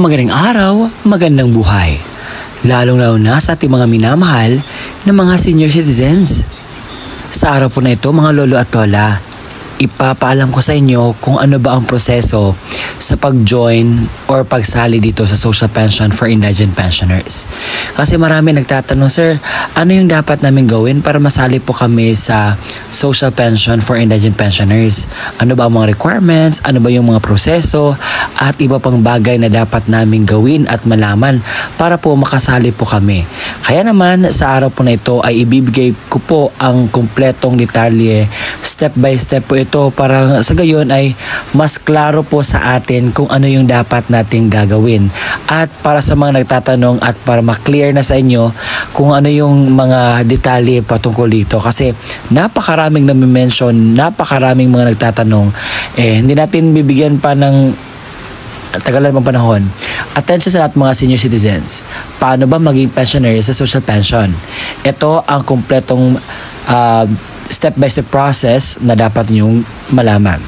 Magandang araw, magandang buhay. Lalong-lalo na sa ating mga minamahal na mga senior citizens. Sa araw po na ito mga lolo at lola, ipapaalam ko sa inyo kung ano ba ang proseso sa pag-join or pagsali dito sa social pension for indigent pensioners. Kasi marami nagtatanong, sir, ano yung dapat namin gawin para masali po kami sa social pension for indigent pensioners? Ano ba ang mga requirements? Ano ba yung mga proseso? At iba pang bagay na dapat namin gawin at malaman para po makasali po kami. Kaya naman sa araw po na ito ay ibibigay ko po ang kumpletong detalye, step by step po ito para sa gayon ay mas klaro po sa atin kung ano yung dapat nating gagawin. At para sa mga nagtatanong at para ma-clear na sa inyo kung ano yung mga detalye patungkol dito. Kasi napakaraming nami-mention, napakaraming mga nagtatanong. Hindi natin bibigyan pa ng tagalan ng panahon. Attention sa lahat mga senior citizens. Paano ba maging pensioner sa social pension? Ito ang kumpletong step-by-step process na dapat niyong malaman.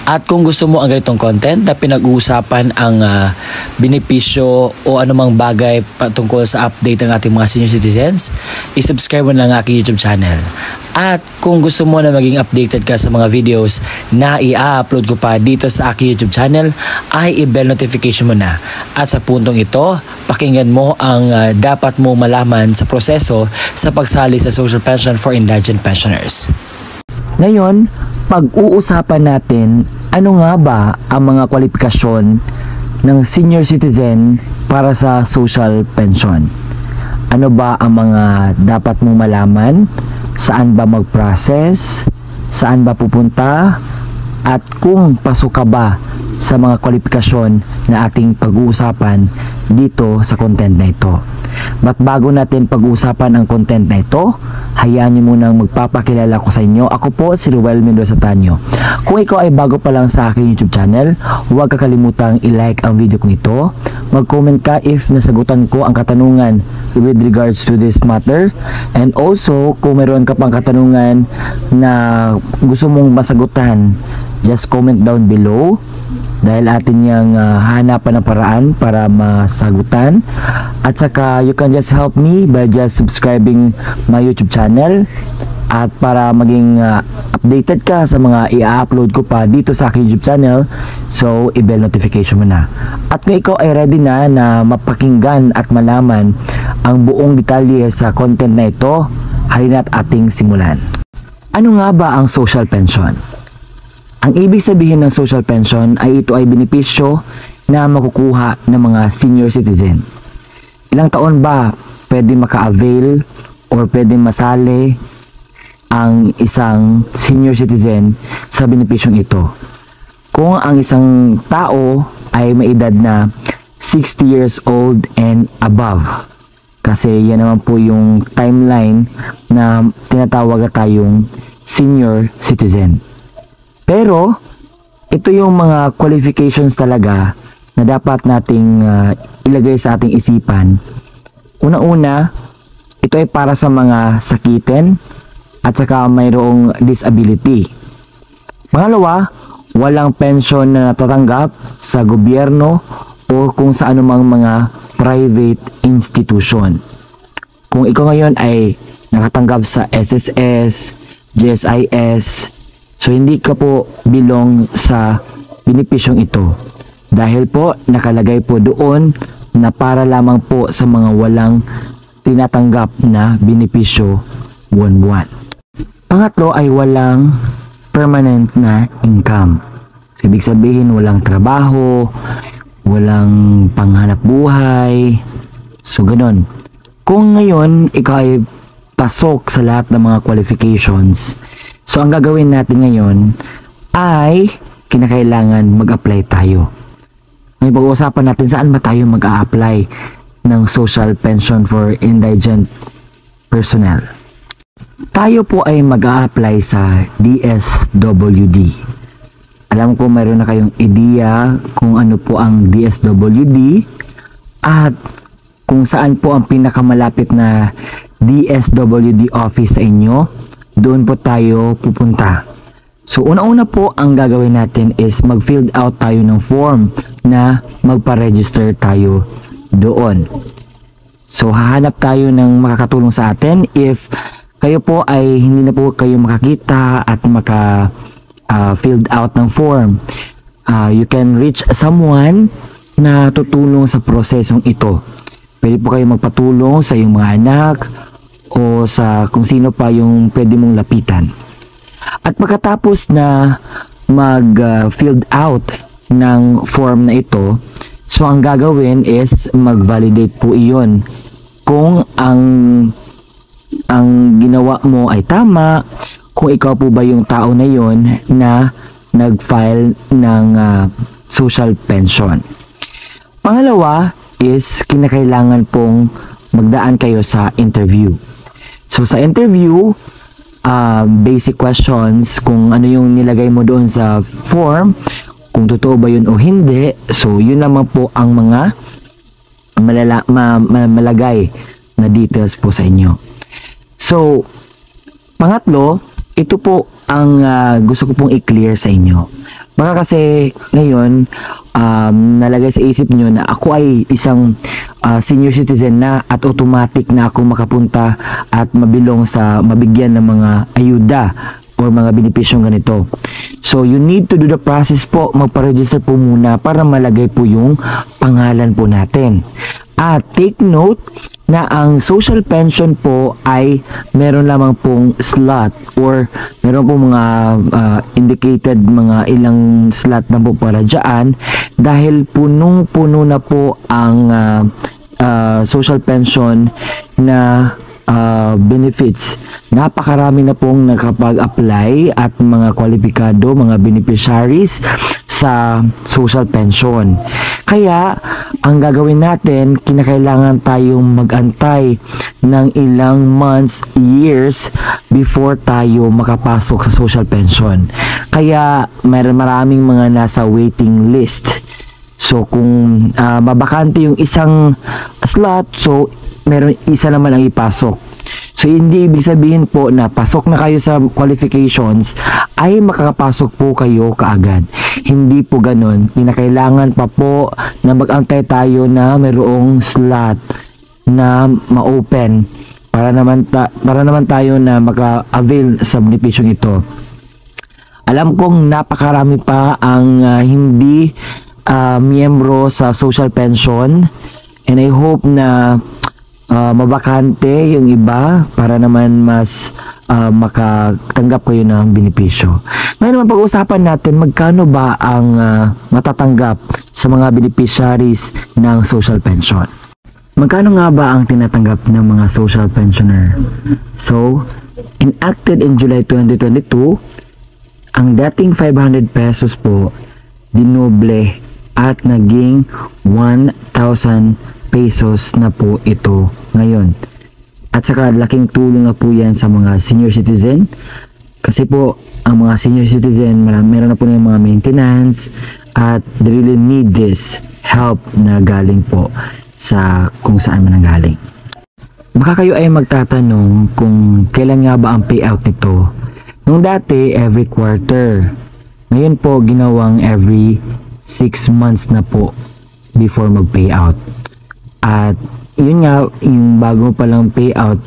At kung gusto mo ang ganitong content na pinag-uusapan ang benepisyo o anumang bagay patungkol sa update ng ating mga senior citizens, isubscribe mo na ang aking YouTube channel. At kung gusto mo na maging updated ka sa mga videos na i-upload ko pa dito sa aking YouTube channel, ay i-bell notification mo na. At sa puntong ito, pakinggan mo ang dapat mo malaman sa proseso sa pagsali sa social pension for indigent pensioners. Ngayon, pag-uusapan natin ano nga ba ang mga kwalifikasyon ng senior citizen para sa social pension. Ano ba ang mga dapat mong malaman? Saan ba mag-process? Saan ba pupunta? At kung pasok ka ba sa mga kwalifikasyon na ating pag-uusapan dito sa content na ito. But bago natin pag-uusapan ang content na ito, hayaan niyo munang magpapakilala ko sa inyo. Ako po si Ruel Mendoza Tanyo. Kung ikaw ay bago pa lang sa aking YouTube channel, huwag kakalimutang i-like ang video kong ito. Mag-comment ka if nasagutan ko ang katanungan with regards to this matter. And also, kung meron ka pang katanungan na gusto mong masagutan, just comment down below. Dahil atin niyang hanapan ng paraan para masagutan. At saka you can just help me by just subscribing my YouTube channel. At para maging updated ka sa mga i-upload ko pa dito sa aking YouTube channel, so i-bell notification mo na. At kung ikaw ay ready na mapakinggan at malaman ang buong detalye sa content na ito, halina't ating simulan. Ano nga ba ang social pension? Ang ibig sabihin ng social pension ay ito ay benepisyo na makukuha ng mga senior citizen. Ilang taon ba pwede maka-avail or pwede masali ang isang senior citizen sa benepisyong ito? Kung ang isang tao ay may edad na 60 years old and above. Kasi yan naman po yung timeline na tinatawag tayong senior citizen. Pero, ito yung mga qualifications talaga na dapat nating ilagay sa ating isipan. Una-una, ito ay para sa mga sakitin at saka mayroong disability. Pangalawa, walang pension na natatanggap sa gobyerno o kung sa anumang mga private institution. Kung ikaw ngayon ay nakatanggap sa SSS, GSIS, so hindi ka po belong sa benepisyong ito. Dahil po nakalagay po doon na para lamang po sa mga walang tinatanggap na benepisyo buwan-buwan. Pangatlo ay walang permanent na income. Ibig sabihin walang trabaho, walang panghanap buhay. So ganun. Kung ngayon ikaw ay pasok sa lahat ng mga qualifications, so ang gagawin natin ngayon ay kinakailangan mag-apply tayo. Ngayon pag-uusapan natin saan ba tayo mag-a-apply ng social pension for indigent personnel. Tayo po ay mag-a-apply sa DSWD. Alam ko mayroon na kayong ideya kung ano po ang DSWD at kung saan po ang pinakamalapit na DSWD office sa inyo. Doon po tayo pupunta. So una-una po ang gagawin natin is mag-fill out tayo ng form na magpa-register tayo doon. So hahanap tayo ng makakatulong sa atin if kayo po ay hindi na po kayo makakita at filled out ng form. You can reach someone na tutulong sa prosesong ito. Pwede po kayo magpatulong sa iyong mga anak o sa kung sino pa yung pwede mong lapitan. At pagkatapos na mag-filled out ng form na ito, so ang gagawin is mag-validate po iyon kung ang ginawa mo ay tama, kung ikaw po ba yung tao na yon na nag-file ng social pension. Pangalawa is kinakailangan pong magdaan kayo sa interview. So sa interview, basic questions kung ano yung nilagay mo doon sa form, kung totoo ba yun o hindi. So yun naman po ang mga malagay na details po sa inyo. So pangatlo, ito po ang gusto ko pong i-clear sa inyo. Baka kasi ngayon nalagay sa isip nyo na ako ay isang senior citizen na at automatic na ako makapunta at mabigyan ng mga ayuda or mga benepisyong ganito. So you need to do the process po, magpa-register po muna para malagay po yung pangalan po natin. At take note na ang social pension po ay meron lamang pong slot or meron pong mga indicated mga ilang slot na po para dyan dahil punong-puno na po ang social pension na benefits. Napakarami na pong nakapag-apply at mga kwalipikado, mga beneficiaries sa social pension. Kaya, ang gagawin natin, kinakailangan tayong mag-antay ng ilang months, years before tayo makapasok sa social pension. Kaya, maraming mga nasa waiting list. So, kung mabakante yung isang slot, so, meron isa naman ang ipasok. So, hindi ibig sabihin po na pasok na kayo sa qualifications ay makakapasok po kayo kaagad. Hindi po ganun. Kinakailangan pa po na mag-antay tayo na mayroong slot na ma-open para naman tayo na maka-avail sa benepisyong ito. Alam kong napakarami pa ang hindi miyembro sa social pension and I hope na mabakante yung iba para naman mas makatanggap kayo ng benepisyo. Ngayon naman pag-uusapan natin magkano ba ang matatanggap sa mga beneficiaries ng social pension. Magkano nga ba ang tinatanggap ng mga social pensioner? So, enacted in July 2022, ang dating 500 pesos po dinoble at naging 1,000 pesos na po ito ngayon. At saka laking tulong na po yan sa mga senior citizen kasi po ang mga senior citizen meron na po na yung mga maintenance at they really need this help na galing po sa kung saan man galing. Baka kayo ay magtatanong kung kailan nga ba ang payout nito. Nung dati every quarter, ngayon po ginawang every 6 months na po before mag-payout. At yun nga, yung bago palang payout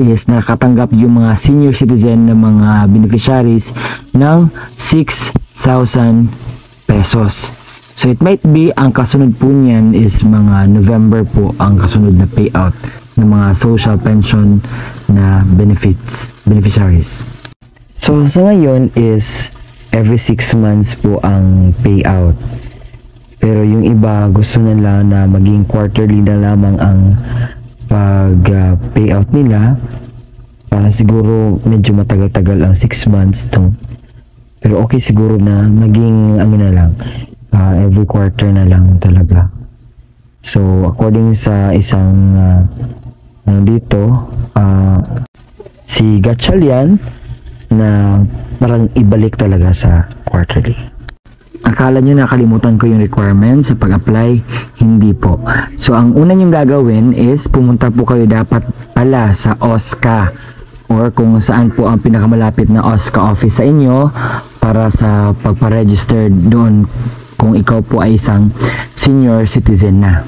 is nakatanggap yung mga senior citizen na mga beneficiaries ng 6,000 pesos. So it might be ang kasunod po niyan is mga November po ang kasunod na payout ng mga social pension na beneficiaries. So sa ngayon is every 6 months po ang payout. Pero yung iba gusto nila na maging quarterly na lamang ang pag-payout nila para siguro medyo matagal-tagal ang 6 months to. Pero okay siguro na maging ano na lang, every quarter na lang talaga. So according sa isang si Gatchalian na parang ibalik talaga sa quarterly. Akala nyo nakalimutan ko yung requirements sa pag-apply? Hindi po. So, ang una nyong gagawin is pumunta po kayo dapat pala sa OSCA or kung saan po ang pinakamalapit na OSCA office sa inyo para sa pagpa-register doon kung ikaw po ay isang senior citizen na.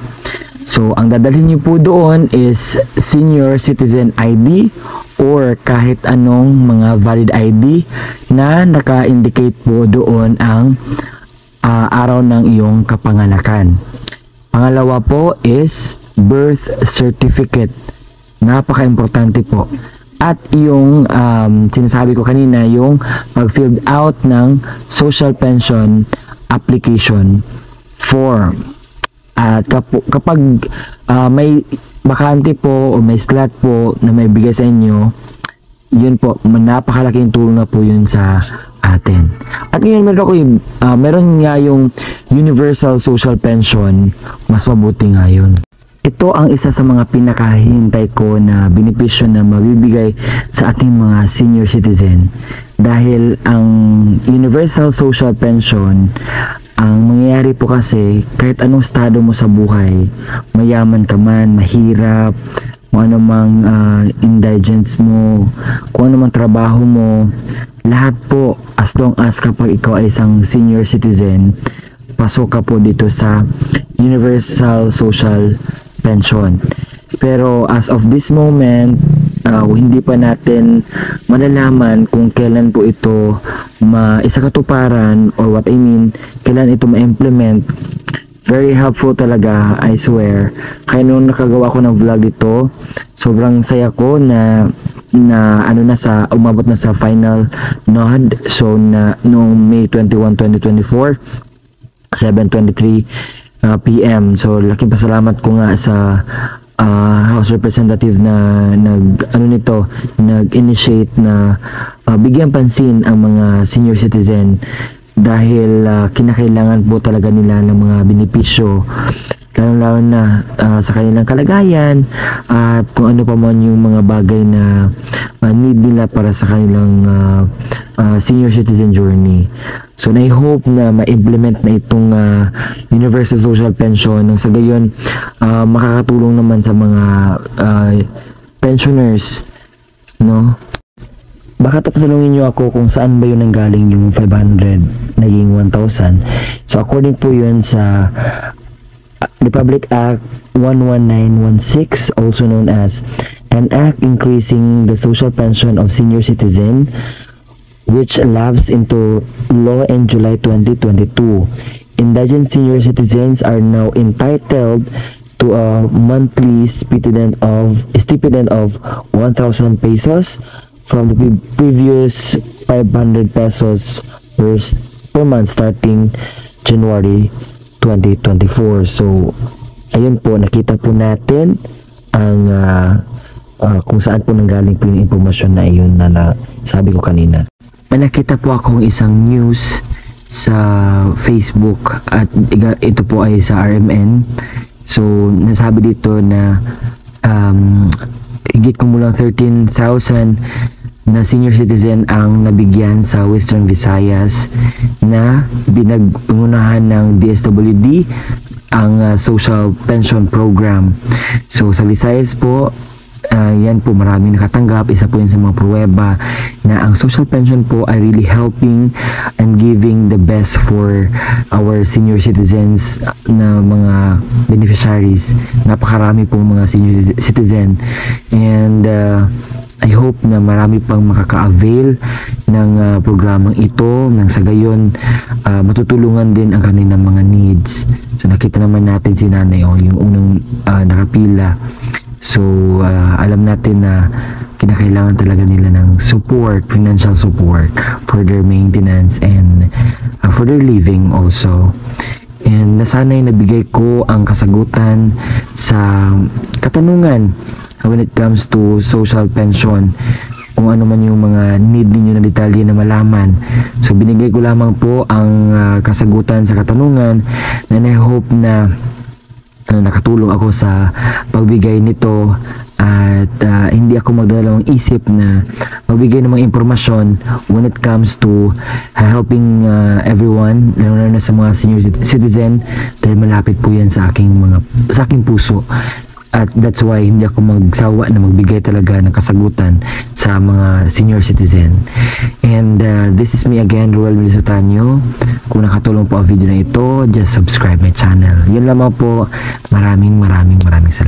So, ang dadalhin niyo po doon is senior citizen ID or kahit anong mga valid ID na naka-indicate po doon ang araw ng iyong kapanganakan. Pangalawa po is birth certificate. Napaka-importante po. At yung sinasabi ko kanina, yung pag-filled out ng social pension application form. At kapag may bakante po o may slot po na may bigay sa inyo, yun po, napakalaking tulong na po yun sa atin. At ngayon meron nga yung universal social pension, mas mabuti nga yun. Ito ang isa sa mga pinakahintay ko na benepisyo na mabibigay sa ating mga senior citizen, dahil ang universal social pension, ang mangyayari po kasi kahit anong estado mo sa buhay, mayaman ka man, mahirap, kung ano mang indigents mo, kung ano mang trabaho mo, lahat po, as long as kapag ikaw ay isang senior citizen, pasok ka po dito sa universal social pension. Pero as of this moment, hindi pa natin malalaman kung kailan po ito maisakatuparan, or what I mean, kailan ito ma-implement. Very helpful talaga, I swear. Kaya nung nakagawa ko ng vlog dito, sobrang saya ko na umabot na sa final nod. So noong May 21, 2024, 7:23 PM. So laking pasalamat ko nga sa House Representative na nag-initiate na bigyan pansin ang mga senior citizen, dahil kinakailangan po talaga nila ng mga benepisyo, lalo na sa kanilang kalagayan at kung ano pa man yung mga bagay na need nila para sa kanilang senior citizen journey. So I hope na ma-implement na itong universal social pension, nang sa gayon makakatulong naman sa mga pensioners, no? Baka tatanungin nyo ako kung saan ba yun nanggaling yung 500 naging 1,000. So according po yun sa Republic Act 11916, also known as an act increasing the social pension of senior citizen, which lapsed into law in July 2022. Indigent senior citizens are now entitled to a monthly stipend of 1,000 pesos from the previous 500 pesos per month starting January 2024. So, ayun po, nakita po natin ang kung saan po nanggaling po yung impormasyon na iyon na sabi ko kanina. May nakita po akong isang news sa Facebook, at ito po ay sa RMN. So, nasabi dito na higit kumulang 13,000 na senior citizen ang nabigyan sa Western Visayas na binag-ungunahan ng DSWD ang social pension program. So sa Visayas po, yan po, maraming nakatanggap. Isa po yun sa mga pruweba na ang social pension po ay really helping and giving the best for our senior citizens na mga beneficiaries. Napakarami pong mga senior citizen, and I hope na marami pang makaka-avail ng programang ito, nang sa gayon matutulungan din ang kanilang mga needs. So nakita naman natin si nanay, yung unang nakapila. So alam natin na kinakailangan talaga nila ng support, financial support for their maintenance and for their living also. And nasanay nabigay ko ang kasagutan sa katanungan when it comes to social pension, kung ano man yung mga need ninyo na detalye na malaman. So binigay ko lamang po ang kasagutan sa katanungan, and I hope na nakatulong ako sa pagbigay nito, at hindi ako magdalawang isip na magbigay ng mga impormasyon when it comes to helping everyone, lalo na sa mga senior citizen, dahil malapit po yan sa aking puso. At that's why hindi ako magsawa na magbigay talaga ng kasagutan sa mga senior citizen. And this is me again, Ruel Milisotanyo. Kung nakatulong po ang video na ito, just subscribe my channel. Yun lamang po. Maraming salamat.